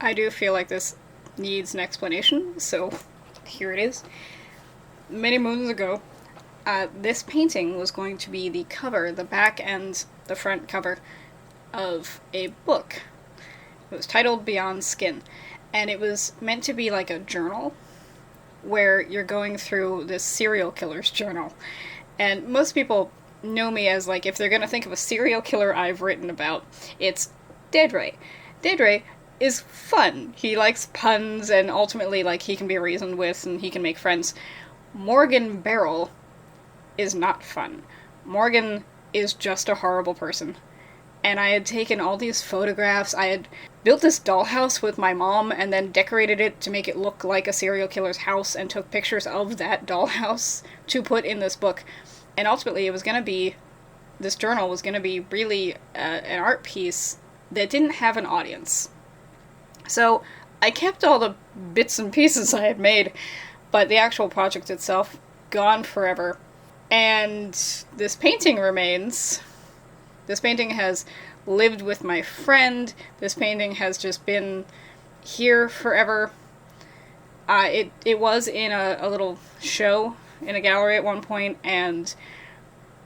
I do feel like this needs an explanation, so here it is. Many moons ago, this painting was going to be the cover, the back and the front cover of a book. It was titled Beyond Skin, and it was meant to be like a journal where you're going through this serial killer's journal. And most people know me as, like, if they're gonna think of a serial killer I've written about, it's Deidre. Deidre is fun. He likes puns, and ultimately, like, he can be reasoned with and he can make friends. Morgan Beryl is not fun. Morgan is just a horrible person. And I had taken all these photographs. I had built this dollhouse with my mom and then decorated it to make it look like a serial killer's house and took pictures of that dollhouse to put in this book. And ultimately, it was going to be, this journal was going to be really an art piece that didn't have an audience. So I kept all the bits and pieces I had made, but the actual project itself, gone forever. And this painting remains. This painting has lived with my friend. This painting has just been here forever. It was in a little show in a gallery at one point, and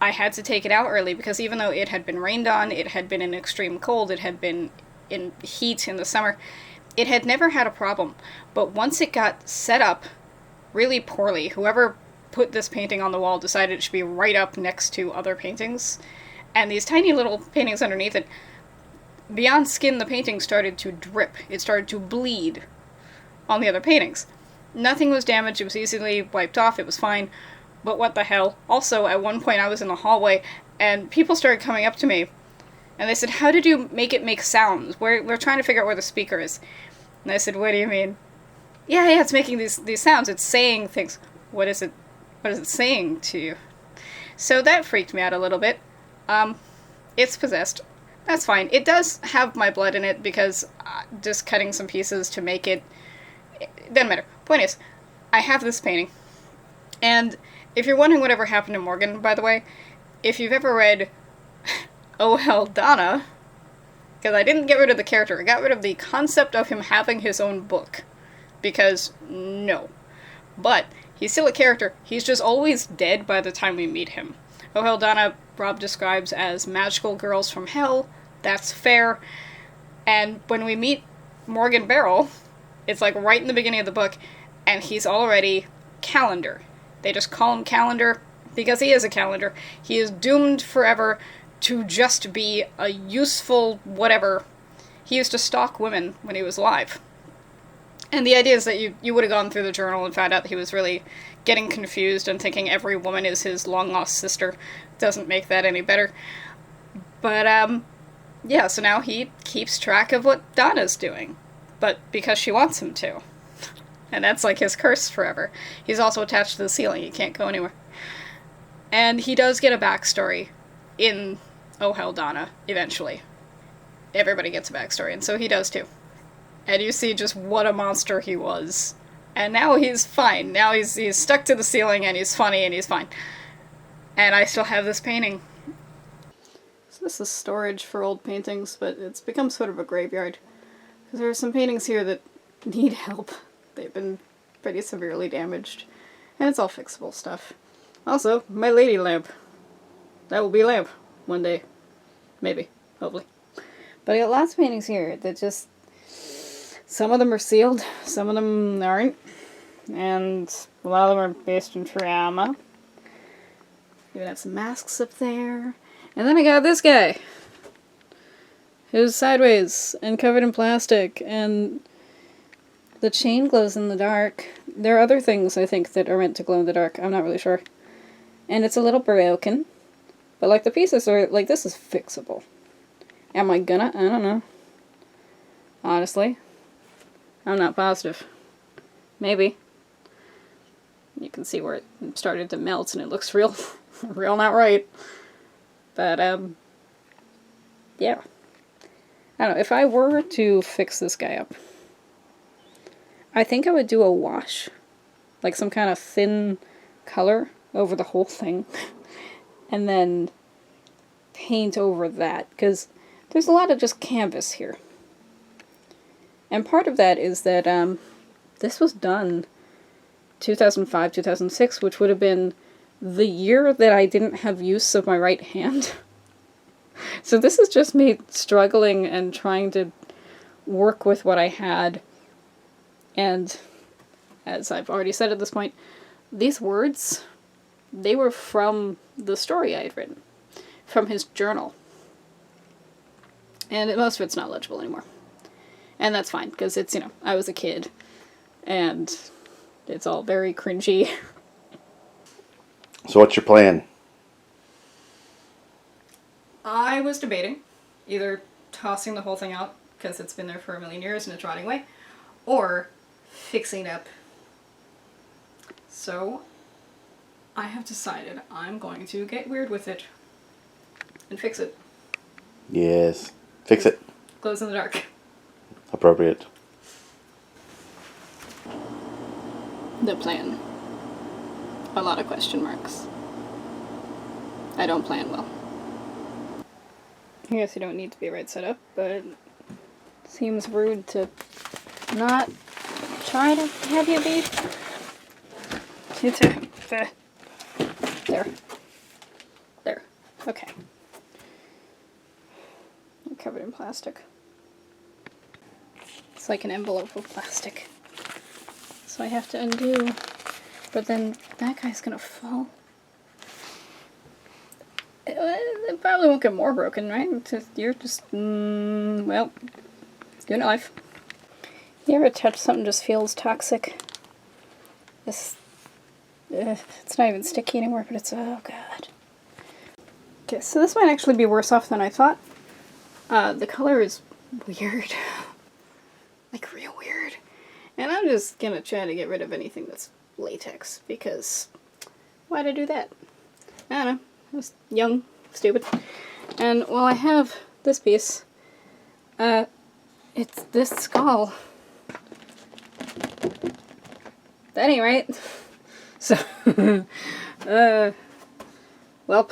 I had to take it out early because even though it had been rained on, it had been in extreme cold, it had been in heat in the summer, it had never had a problem. But once it got set up really poorly, whoever put this painting on the wall decided it should be right up next to other paintings, and these tiny little paintings underneath it, Beyond Skin, the painting started to drip. It started to bleed on the other paintings. Nothing was damaged, it was easily wiped off, it was fine, but what the hell. Also, at one point I was in the hallway, and people started coming up to me, and they said, "How did you make it make sounds? We're trying to figure out where the speaker is." And I said, "What do you mean?" Yeah, it's making these sounds, it's saying things. What is it saying to you? So that freaked me out a little bit. It's possessed. That's fine. It does have my blood in it because just cutting some pieces to make it doesn't matter. Point is, I have this painting. And if you're wondering whatever happened to Morgan, by the way, if you've ever read Oh Hell Donna, because I didn't get rid of the character, I got rid of the concept of him having his own book. Because, no. But, he's still a character. He's just always dead by the time we meet him. Oh Hell Donna, Rob describes as magical girls from hell. That's fair. And when we meet Morgan Beryl, it's like right in the beginning of the book, and he's already Calendar. They just call him Calendar because he is a calendar. He is doomed forever to just be a useful whatever. He used to stalk women when he was alive. And the idea is that you would have gone through the journal and found out that he was really getting confused and thinking every woman is his long-lost sister. Doesn't make that any better. But, yeah, so now he keeps track of what Donna's doing. But because she wants him to. And that's like his curse forever. He's also attached to the ceiling. He can't go anywhere. And he does get a backstory in Oh Hell Donna, eventually. Everybody gets a backstory, and so he does too. And you see just what a monster he was. And now he's fine. Now he's stuck to the ceiling, and he's funny, and he's fine. And I still have this painting. So this is storage for old paintings, but it's become sort of a graveyard. Because there are some paintings here that need help. They've been pretty severely damaged. And it's all fixable stuff. Also, my lady lamp. That will be a lamp one day. Maybe. Hopefully. But I got lots of paintings here that just... Some of them are sealed, some of them aren't. And a lot of them are based in trauma. Even have some masks up there. And then I got this guy. Who's sideways and covered in plastic, and the chain glows in the dark. There are other things, I think, that are meant to glow in the dark. I'm not really sure. And it's a little broken. But, like, the pieces are, like, this is fixable. Am I gonna? I don't know. Honestly. I'm not positive. Maybe. You can see where it started to melt, and it looks real, real not right. But, yeah. I don't know, if I were to fix this guy up, I think I would do a wash. Like some kind of thin color over the whole thing. And then paint over that. Because there's a lot of just canvas here. And part of that is that this was done 2005, 2006, which would have been the year that I didn't have use of my right hand. So this is just me struggling and trying to work with what I had. And as I've already said at this point, these words, they were from the story I had written, from his journal. And most of it's not legible anymore. And that's fine, because it's, I was a kid, and it's all very cringy. So what's your plan? I was debating either tossing the whole thing out, because it's been there for a million years and it's rotting away, or fixing it up. So, I have decided I'm going to get weird with it and fix it. Yes. Fix it. Glows in the dark. Appropriate. The plan. A lot of question marks. I don't plan well. I guess you don't need to be right side up, but it seems rude to not try to have you be. There. There. Okay. I'm covered in plastic. It's like an envelope of plastic. So I have to undo, but then that guy's gonna fall. It probably won't get more broken, right? You're just, well, doing it life. You ever touch something just feels toxic? It's not even sticky anymore, but it's, oh god. Okay, so this might actually be worse off than I thought. The color is weird. Like, real weird. And I'm just gonna try to get rid of anything that's latex, because why'd I do that? I don't know. I was young, stupid. And while I have this piece, it's this skull. That ain't right. So, welp.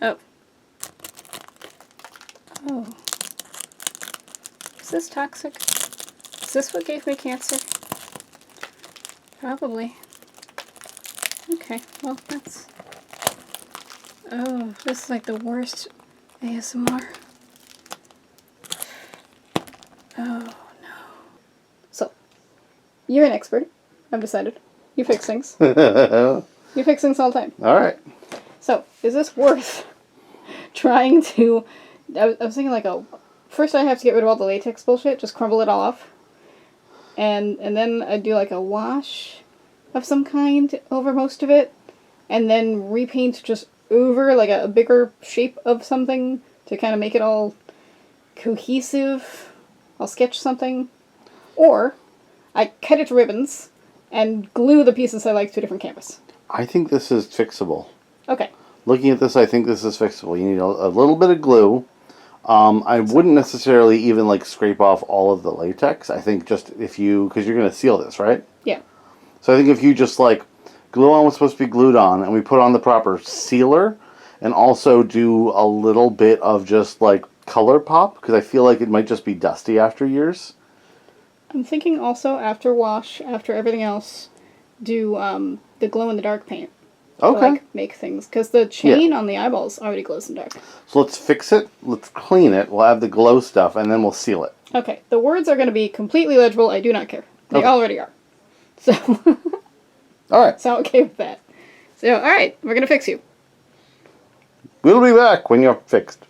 Oh. Oh. Is this toxic? Is this what gave me cancer? Probably. Okay, well, that's... Oh, this is like the worst ASMR. Oh, no. So, you're an expert, I've decided. You fix things. You fix things all the time. Alright. So, is this worth trying to... I was thinking like first I have to get rid of all the latex bullshit, just crumble it all off. And then I do like a wash of some kind over most of it. And then repaint just over like a bigger shape of something to kind of make it all cohesive. I'll sketch something. Or I cut it to ribbons and glue the pieces I like to a different canvas. I think this is fixable. Okay. Looking at this, I think this is fixable. You need a little bit of glue. I wouldn't necessarily even like scrape off all of the latex. I think just because you're going to seal this, right? Yeah. So I think if you just like glue on what's supposed to be glued on, and we put on the proper sealer, and also do a little bit of just like color pop, because I feel like it might just be dusty after years. I'm thinking also after wash, after everything else, do the glow in the dark paint. Okay. To, like, make things, because the chain on the eyeballs already glows in the dark. So let's fix it, let's clean it, we'll have the glow stuff, and then we'll seal it. Okay, the words are going to be completely legible, I do not care. They already are. So, alright. so I'm okay with that. So, alright, we're going to fix you. We'll be back when you're fixed.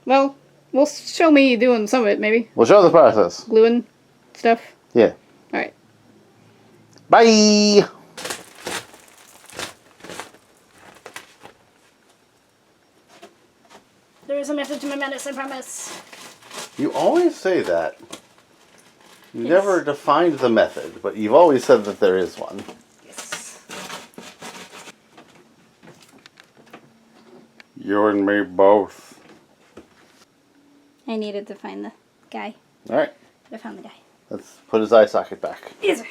Well, we'll show me doing some of it, maybe. We'll show the process. Gluing stuff. Yeah. Alright. Bye! There is a method to my madness, I promise. You always say that. You Yes. never defined the method, but you've always said that there is one. Yes. You and me both. I needed to find the guy. Alright. I found the guy. Let's put his eye socket back. Easy.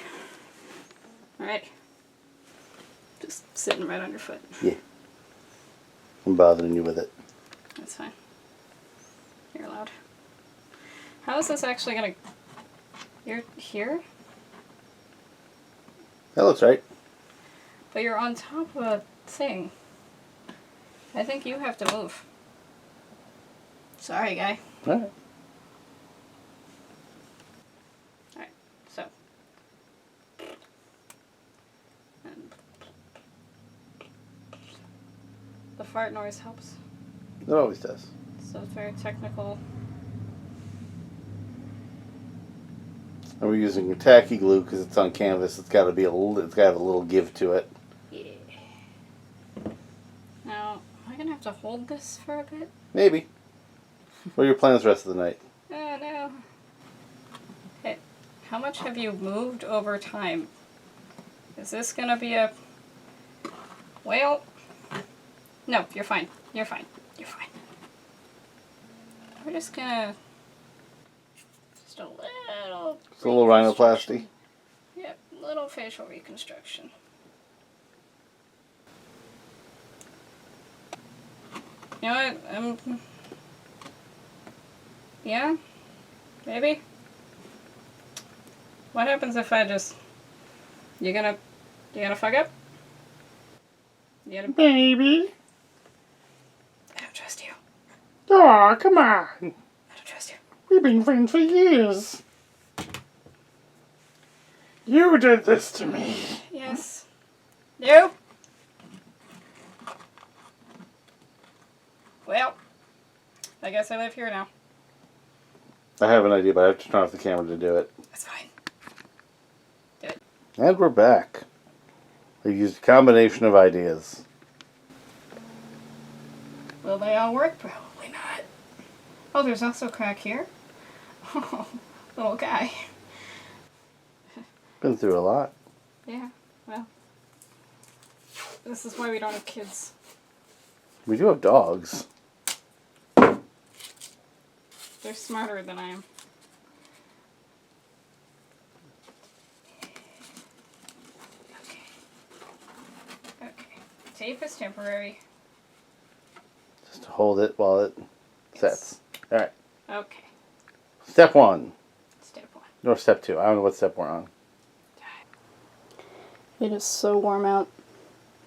Alright. Just sitting right on your foot. Yeah. I'm bothering you with it. That's fine. You're allowed. How is this actually gonna... You're here? That looks right. But you're on top of a thing. I think you have to move. Sorry, guy. Alright. Alright, so. And the fart noise helps. It always does. So it's very technical. And we're using tacky glue because it's on canvas. It's got to be a little. It's got to have a little give to it. Yeah. Now, am I gonna have to hold this for a bit? Maybe. What are your plans the rest of the night? Oh no. Hey, how much have you moved over time? Is this gonna be a... Well... No, you're fine. You're fine. You're fine. We're just gonna... Just a little... It's a little rhinoplasty. Yep, little facial reconstruction. You know what? Yeah? Maybe? What happens if I just... You gonna fuck up? You gonna... Maybe. I don't trust you. Oh, come on. I don't trust you. We've been friends for years. You did this to me. Yes. You? Well, I guess I live here now. I have an idea, but I have to turn off the camera to do it. That's fine. Do it. And we're back. We used a combination of ideas. Will they all work? Probably not. Oh, there's also a crack here. Oh, little guy. Been through a lot. Yeah, well. This is why we don't have kids. We do have dogs. They're smarter than I am. Okay. Okay. Tape is temporary. Just to hold it while it sets. Alright. Okay. Step 1. Step 1. Or step 2. I don't know what step we're on. It is so warm out.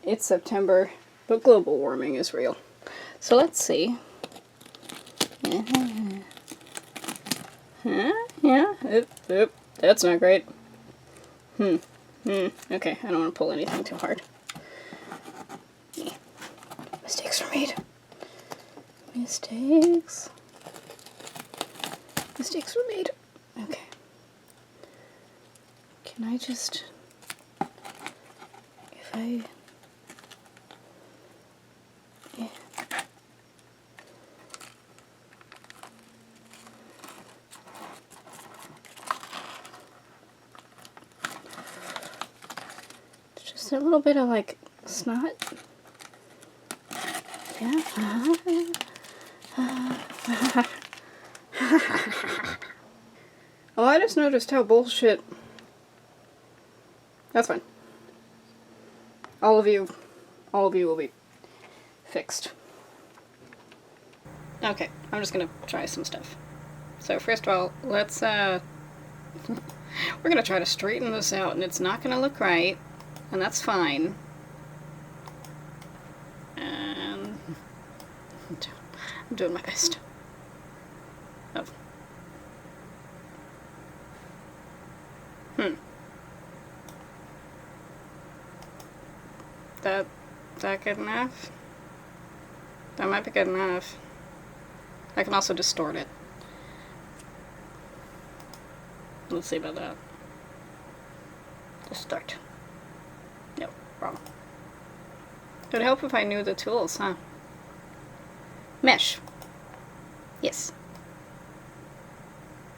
It's September, but global warming is real. So let's see. Yeah, that's not great. Okay, I don't want to pull anything too hard. Yeah. Mistakes were made. Mistakes were made. Okay. Can I just... If I... Yeah. Just a little bit of, like, snot. Yeah. Oh, I just noticed how bullshit... That's fine. All of you will be fixed. Okay, I'm just gonna try some stuff. So first of all, let's, we're gonna try to straighten this out, and it's not gonna look right, and that's fine. And I'm doing my best. Oh. That good enough? That might be good enough. I can also distort it. Let's see about that. Distort. No, wrong. It would help if I knew the tools, huh? Mesh. Yes.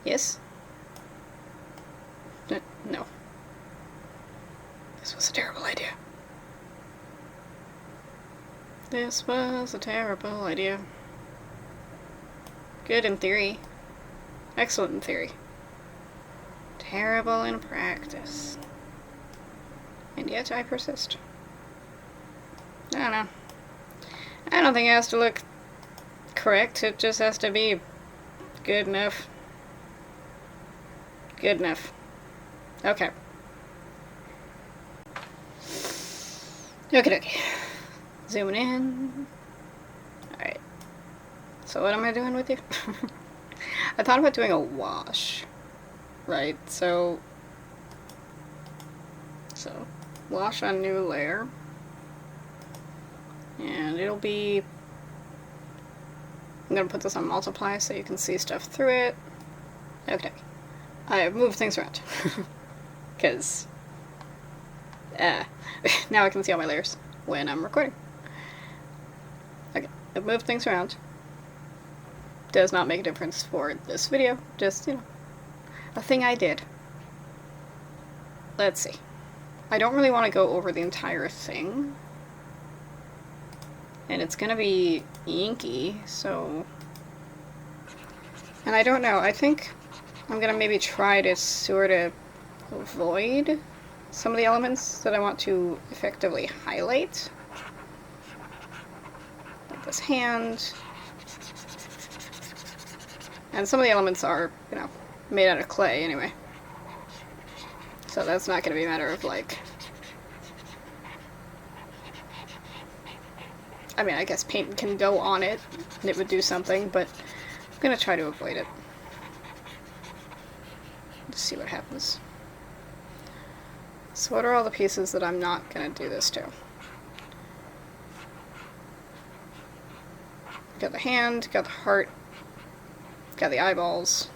Yes? No. This was a terrible idea. This was a terrible idea. Good in theory. Excellent in theory. Terrible in practice. And yet I persist. I don't know. I don't think it has to look correct. It just has to be good enough. Good enough. Okay. Okay. Zooming in. Alright. So what am I doing with you? I thought about doing a wash. Right, so wash on new layer. And it'll be... I'm gonna put this on multiply so you can see stuff through it. Okay. I have moved things around. Because... now I can see all my layers when I'm recording. Okay, I've moved things around. Does not make a difference for this video. Just, you know, a thing I did. Let's see. I don't really want to go over the entire thing. And it's gonna be inky, so... And I don't know, I think I'm gonna maybe try to sort of avoid some of the elements that I want to effectively highlight. Like this hand. And some of the elements are, you know, made out of clay anyway. So that's not gonna be a matter of like... I mean, I guess paint can go on it and it would do something, but I'm gonna try to avoid it. Let's see what happens. So what are all the pieces that I'm not gonna do this to? Got the hand, got the heart, got the eyeballs,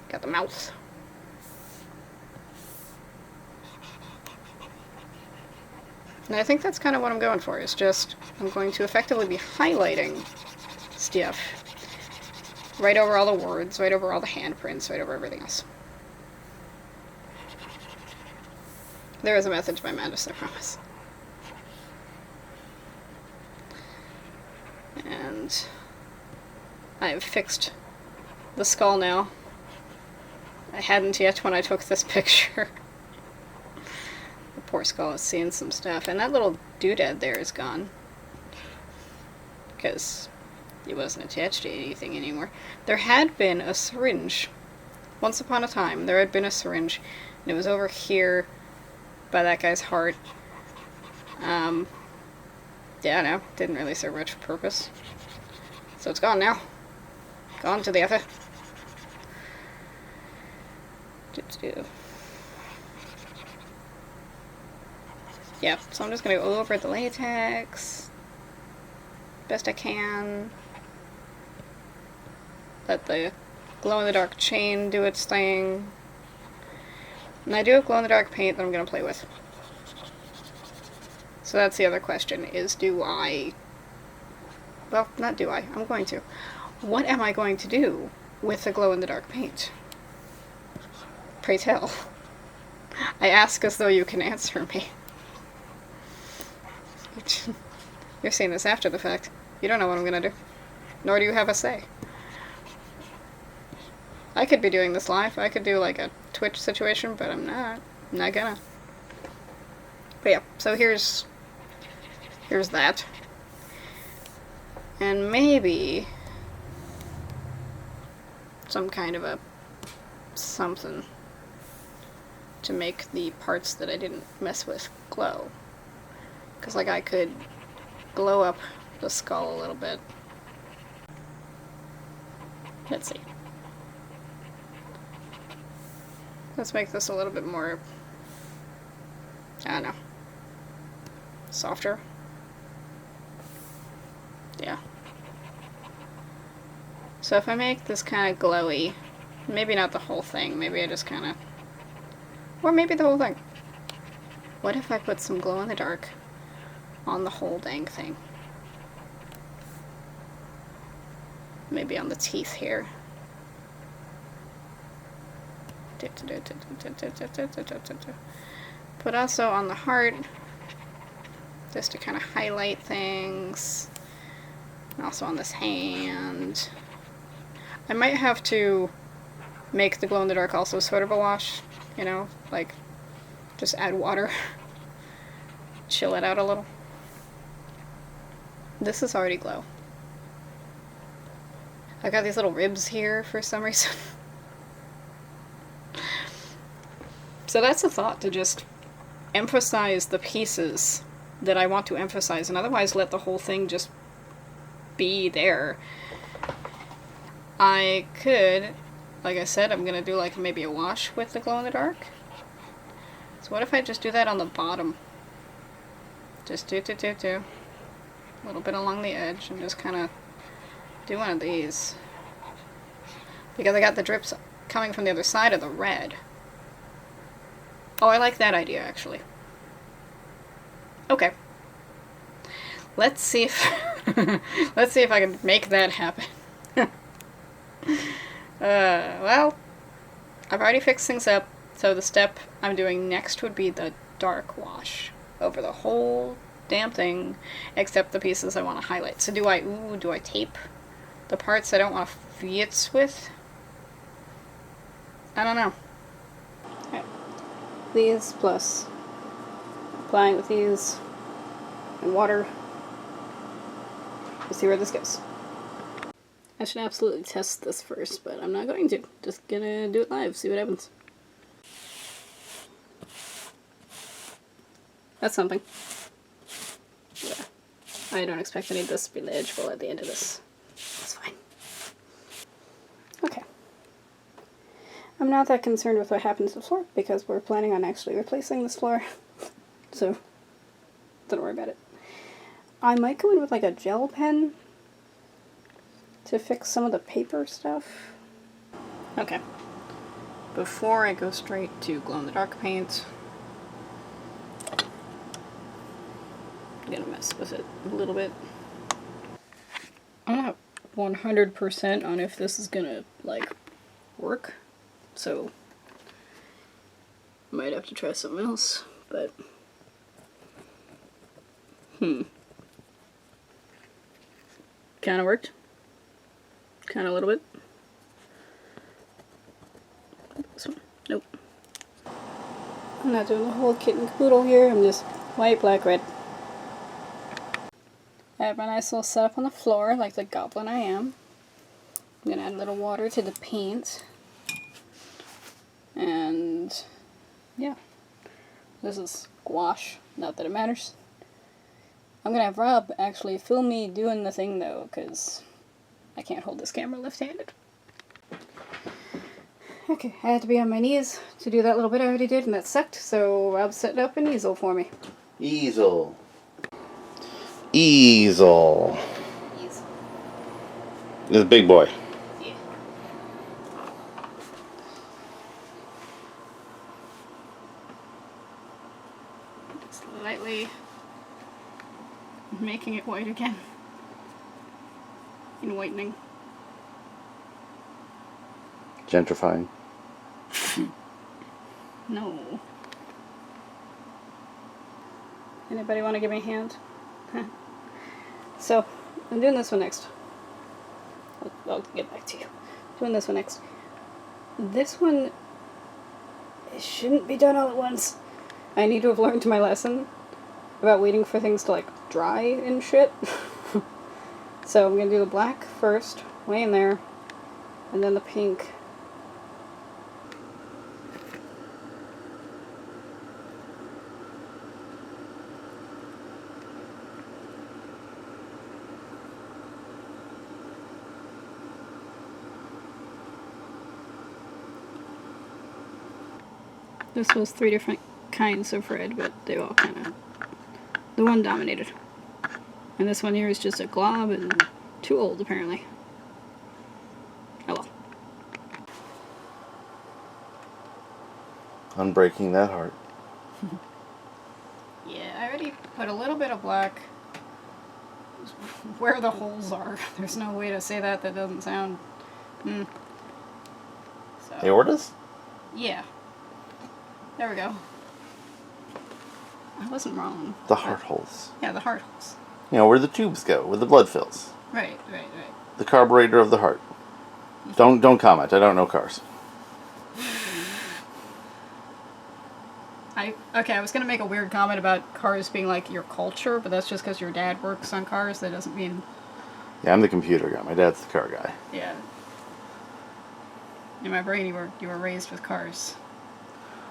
got the mouth. And I think that's kind of what I'm going for, is just, I'm going to effectively be highlighting stuff right over all the words, right over all the handprints, right over everything else. There is a method to my madness, I promise. And I've fixed the skull now. I hadn't yet when I took this picture. The poor skull is seeing some stuff. And that little doodad there is gone. Because it wasn't attached to anything anymore. There had been a syringe. Once upon a time, there had been a syringe. And it was over here by that guy's heart. Yeah, no, didn't really serve much purpose. So it's gone now. Gone to the F. Yeah, so I'm just gonna go over the latex best I can. Let the glow-in-the-dark chain do its thing. And I do have glow-in-the-dark paint that I'm gonna play with. So that's the other question, is do I... Well, not do I. I'm going to. What am I going to do with the glow-in-the-dark paint? Pray tell. I ask as though you can answer me. You're seeing this after the fact. You don't know what I'm gonna do. Nor do you have a say. I could be doing this live. I could do like a Twitch situation, but I'm not. I'm not gonna. But yeah, so here's that. And maybe some kind of a something to make the parts that I didn't mess with glow. Because like I could glow up the skull a little bit. Let's see. Let's make this a little bit more, I don't know, softer. Yeah. So if I make this kind of glowy, maybe not the whole thing, maybe I just kind of, or maybe the whole thing. What if I put some glow in the dark on the whole dang thing? Maybe on the teeth here. But also on the heart, just to kind of highlight things. And also on this hand. I might have to make the glow-in-the-dark also sort of a wash, you know, like just add water, chill it out a little. This is already glow. I've got these little ribs here for some reason. So that's a thought, to just emphasize the pieces that I want to emphasize, and otherwise let the whole thing just be there. I could, like I said, I'm gonna do like maybe a wash with the glow in the dark. So what if I just do that on the bottom? Just do. A little bit along the edge, and just kind of do one of these. Because I got the drips coming from the other side of the red. Oh, I like that idea, actually. Okay. Let's see if let's see if I can make that happen. Well, I've already fixed things up, so the step I'm doing next would be the dark wash over the whole damn thing, except the pieces I want to highlight. So do I tape the parts I don't want to fits with? I don't know. Alright. These plus applying with these and water. We'll see where this goes. I should absolutely test this first, but I'm not going to. Just gonna do it live, see what happens. That's something. Yeah. I don't expect any of this to be legible at the end of this. That's fine. Okay. I'm not that concerned with what happens to the floor, because we're planning on actually replacing this floor. So, don't worry about it. I might go in with like a gel pen to fix some of the paper stuff. Okay. Before I go straight to glow-in-the-dark paint, I'm gonna mess with it a little bit. I'm not 100% on if this is gonna, like, work, so I might have to try something else, but kinda worked. Kinda a little bit. This one. Nope. I'm not doing the whole kit and caboodle here, I'm just white, black, red. I have my nice little setup on the floor, like the goblin I am. I'm gonna add a little water to the paint. And yeah. This is gouache, not that it matters. I'm gonna have Rob actually film me doing the thing though, because I can't hold this camera left-handed. Okay, I had to be on my knees to do that little bit I already did, and that sucked, so Rob's setting up an easel for me. Easel. Easel. Easel. This is a big boy. Yeah. Just lightly making it white again. In whitening. Gentrifying. No. Anybody want to give me a hand? So, I'm doing this one next. I'll get back to you. Doing this one next. This one, it shouldn't be done all at once. I need to have learned my lesson about waiting for things to, like, dry and shit. So I'm going to do the black first, way in there, and then the pink. This was 3 different kinds of red, but they all kind of... the one dominated. And this one here is just a glob and too old, apparently. Oh well. Unbreaking that heart. Yeah, I already put a little bit of black where the holes are. There's no way to say that doesn't sound... So, Aortas? yeah. There we go. I wasn't wrong. The heart holes. Yeah, the heart holes. You know, where the tubes go, where the blood fills. Right. The carburetor of the heart. Don't comment. I don't know cars. I was gonna make a weird comment about cars being like your culture, but that's just because your dad works on cars. That doesn't mean Yeah, I'm the computer guy. My dad's the car guy. Yeah. In my brain, you were raised with cars.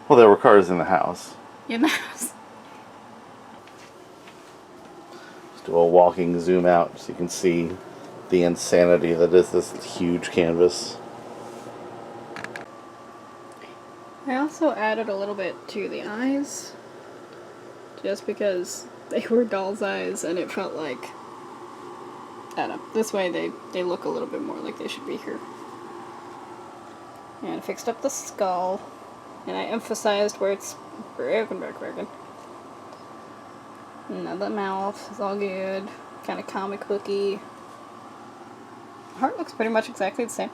Well, there were cars in the house. In the house. Just do a walking zoom out so you can see the insanity that is this huge canvas. I also added a little bit to the eyes, just because they were doll's eyes, and it felt like, I don't know, this way they look a little bit more like they should be here. And I fixed up the skull, and I emphasized where it's broken. Now the mouth is all good, kind of comic booky. Heart looks pretty much exactly the same,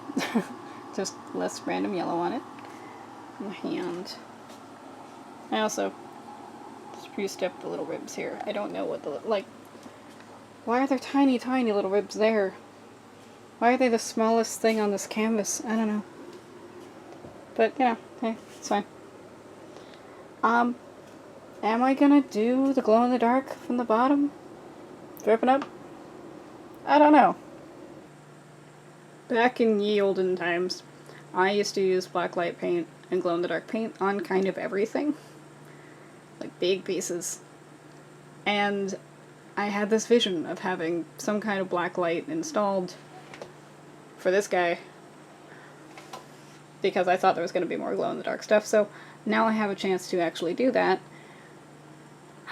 just less random yellow on it. And the hand. I also spruced-up the little ribs here. I don't know what why are there tiny, tiny little ribs there? Why are they the smallest thing on this canvas? I don't know. But, you know, hey, it's fine. Am I gonna do the glow-in-the-dark from the bottom? Dripping up? I don't know. Back in ye olden times, I used to use blacklight paint and glow-in-the-dark paint on kind of everything. Like big pieces. And I had this vision of having some kind of black light installed for this guy, because I thought there was going to be more glow-in-the-dark stuff, so now I have a chance to actually do that.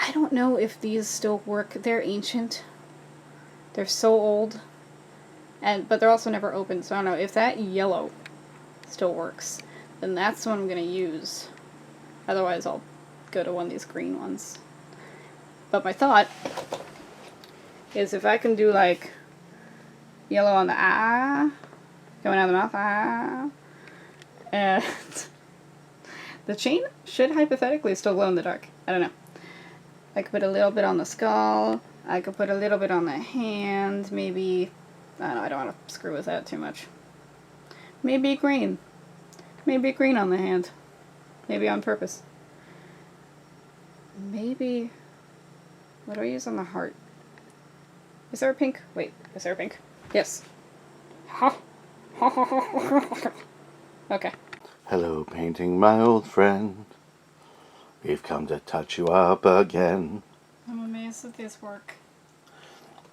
I don't know if these still work. They're ancient. They're so old. But they're also never open, so I don't know. If that yellow still works, then that's what I'm going to use. Otherwise, I'll go to one of these green ones. But my thought is if I can do, like, yellow on the eye, going out of the mouth, and the chain should hypothetically still glow in the dark. I don't know. I could put a little bit on the skull. I could put a little bit on the hand. Maybe, I don't know, I don't want to screw with that too much. Maybe green. Maybe green on the hand. Maybe on purpose. Maybe, what do I use on the heart? Is there a pink? Wait, is there a pink? Yes. Ha. Okay. Hello, painting, my old friend. We've come to touch you up again. I'm amazed that these work.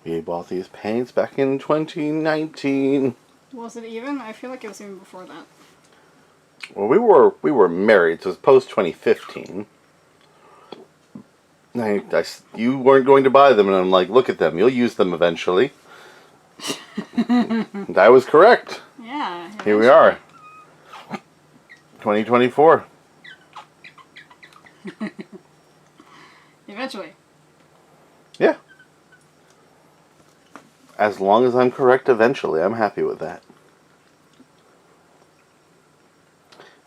We bought these paints back in 2019. Was it even? I feel like it was even before that. Well, we were married, so it was post 2015. You weren't going to buy them, and I'm like, look at them. You'll use them eventually. And I was correct. Yeah. Eventually. Here we are. 2024. Eventually. Yeah. As long as I'm correct eventually, I'm happy with that.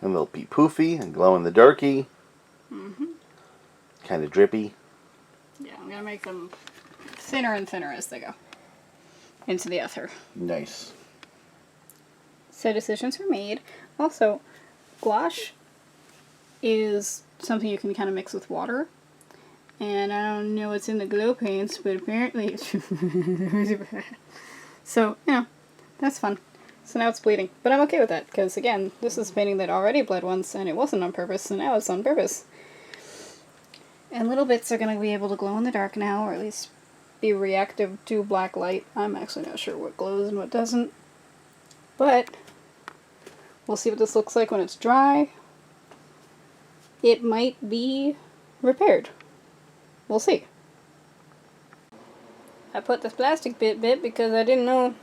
And they'll be poofy and glow in the darky. Mm-hmm. Kind of drippy. Yeah, I'm going to make them thinner and thinner as they go into the ether. Nice. So decisions were made. Also, gouache is something you can kind of mix with water. And I don't know what's in the glow paints, but apparently it's really bad. So, you know, that's fun. So now it's bleeding. But I'm okay with that, because again, this is a painting that already bled once, and it wasn't on purpose, so now it's on purpose. And little bits are going to be able to glow in the dark now, or at least be reactive to black light. I'm actually not sure what glows and what doesn't. But we'll see what this looks like when it's dry. It might be repaired. We'll see. I put this plastic bit because I didn't know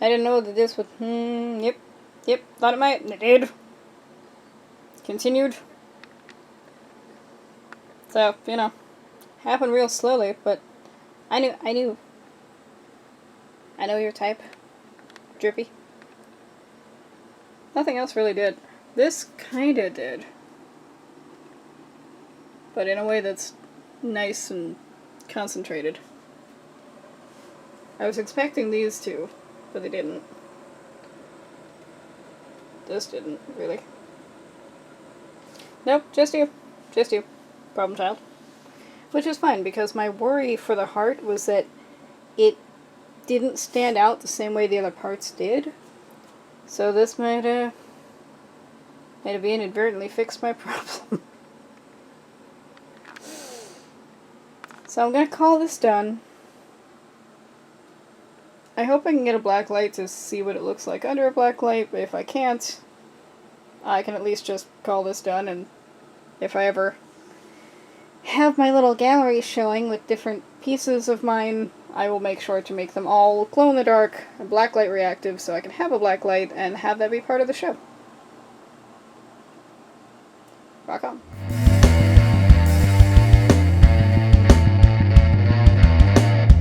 that this would, yep, thought it might, and it did. Continued. So, you know, happened real slowly, but I knew. I know your type. Drippy. Nothing else really did. This kinda did. But in a way that's nice and concentrated. I was expecting these two, but they didn't. This didn't, really. Nope, just you. Just you. Problem child. Which is fine, because my worry for the heart was that it didn't stand out the same way the other parts did. So this might have inadvertently fixed my problem. So I'm gonna call this done. I hope I can get a black light to see what it looks like under a black light, but if I can't, I can at least just call this done, and if I ever have my little gallery showing with different pieces of mine, I will make sure to make them all glow in the dark and blacklight reactive so I can have a black light and have that be part of the show.